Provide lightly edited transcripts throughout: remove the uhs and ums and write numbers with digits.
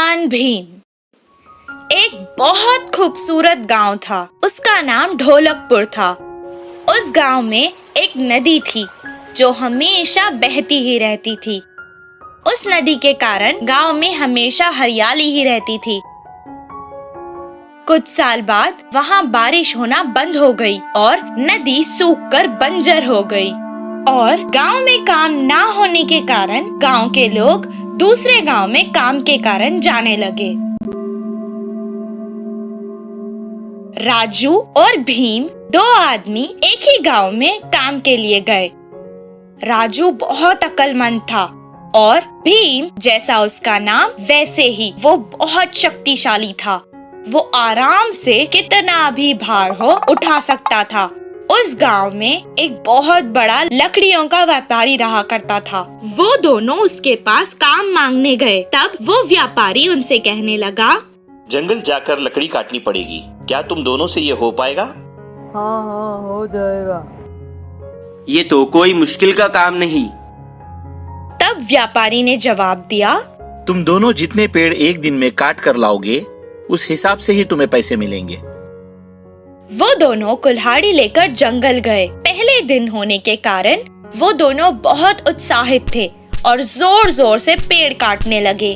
बुद्धिमान भीम। एक बहुत खूबसूरत गांव था। उसका नाम ढोलकपुर था। उस गांव में एक नदी थी जो हमेशा बहती ही रहती थी। उस नदी के कारण गांव में हमेशा हरियाली ही रहती थी। कुछ साल बाद वहां बारिश होना बंद हो गई और नदी सूखकर बंजर हो गई और गांव में काम ना होने के कारण गांव के लोग दूसरे गांव में काम के कारण जाने लगे। राजू और भीम दो आदमी एक ही गांव में काम के लिए गए। राजू बहुत अक्लमंद था और भीम जैसा उसका नाम वैसे ही वो बहुत शक्तिशाली था। वो आराम से कितना भी भार हो उठा सकता था। उस गांव में एक बहुत बड़ा लकड़ियों का व्यापारी रहा करता था। वो दोनों उसके पास काम मांगने गए। तब वो व्यापारी उनसे कहने लगा, जंगल जाकर लकड़ी काटनी पड़ेगी, क्या तुम दोनों से ये हो पाएगा? हाँ हो जाएगा। ये तो कोई मुश्किल का काम नहीं। तब व्यापारी ने जवाब दिया, तुम दोनों जितने पेड़ एक दिन में काट कर लाओगे उस हिसाब से ही तुम्हें पैसे मिलेंगे। वो दोनों कुल्हाड़ी लेकर जंगल गए। पहले दिन होने के कारण वो दोनों बहुत उत्साहित थे और जोर जोर से पेड़ काटने लगे।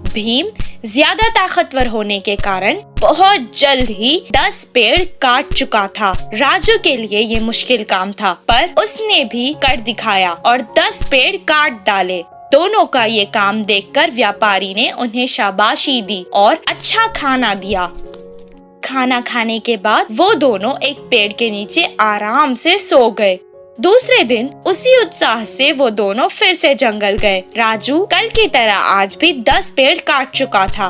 भीम ज्यादा ताकतवर होने के कारण बहुत जल्द ही 10 पेड़ काट चुका था। राजू के लिए ये मुश्किल काम था, पर उसने भी कर दिखाया और 10 पेड़ काट डाले। दोनों का ये काम देखकर व्यापारी ने उन्हें शाबाशी दी और अच्छा खाना दिया। खाना खाने के बाद वो दोनों एक पेड़ के नीचे आराम से सो गए। दूसरे दिन उसी उत्साह से वो दोनों फिर से जंगल गए। राजू कल की तरह आज भी 10 पेड़ काट चुका था।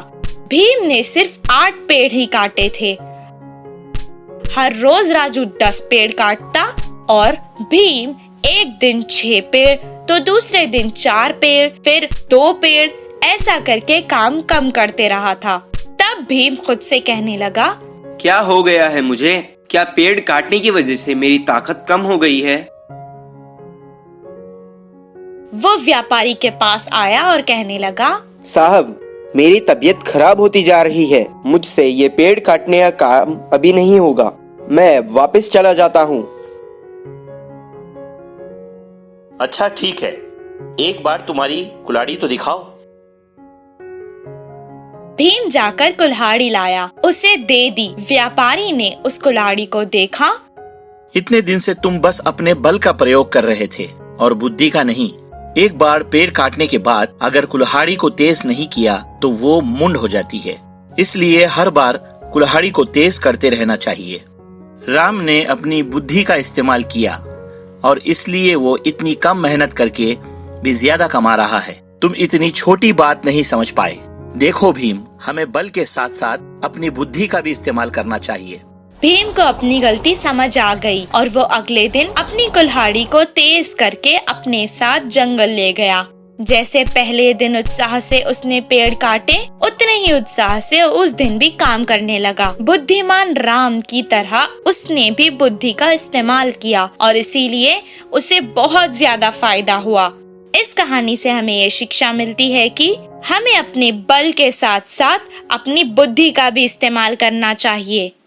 भीम ने सिर्फ 8 पेड़ ही काटे थे। हर रोज राजू 10 पेड़ काटता और भीम एक दिन 6 पेड़, तो दूसरे दिन 4 पेड़, फिर 2 पेड़, ऐसा करके काम कम करते रहा था। तब भीम खुद से कहने लगा, क्या हो गया है मुझे? क्या पेड़ काटने की वजह से मेरी ताकत कम हो गई है? वो व्यापारी के पास आया और कहने लगा, साहब, मेरी तबीयत खराब होती जा रही है। मुझसे ये पेड़ काटने का काम अभी नहीं होगा। मैं वापस चला जाता हूँ। अच्छा ठीक है, एक बार तुम्हारी कुल्हाड़ी तो दिखाओ। भीम जाकर कुल्हाड़ी लाया, उसे दे दी। व्यापारी ने उस कुल्हाड़ी को देखा। इतने दिन से तुम बस अपने बल का प्रयोग कर रहे थे और बुद्धि का नहीं। एक बार पेड़ काटने के बाद अगर कुल्हाड़ी को तेज नहीं किया तो वो मुंड हो जाती है। इसलिए हर बार कुल्हाड़ी को तेज करते रहना चाहिए। राम ने अपनी बुद्धि का इस्तेमाल किया और इसलिए वो इतनी कम मेहनत करके भी ज्यादा कमा रहा है। तुम इतनी छोटी बात नहीं समझ पाए। देखो भीम, हमें बल के साथ साथ अपनी बुद्धि का भी इस्तेमाल करना चाहिए। भीम को अपनी गलती समझ आ गई और वो अगले दिन अपनी कुल्हाड़ी को तेज करके अपने साथ जंगल ले गया। जैसे पहले दिन उत्साह से उसने पेड़ काटे, उतने ही उत्साह से उस दिन भी काम करने लगा। बुद्धिमान राम की तरह उसने भी बुद्धि का इस्तेमाल किया और इसीलिए उसे बहुत ज्यादा फायदा हुआ। इस कहानी से हमें ये शिक्षा मिलती है कि हमें अपने बल के साथ साथ अपनी बुद्धि का भी इस्तेमाल करना चाहिए।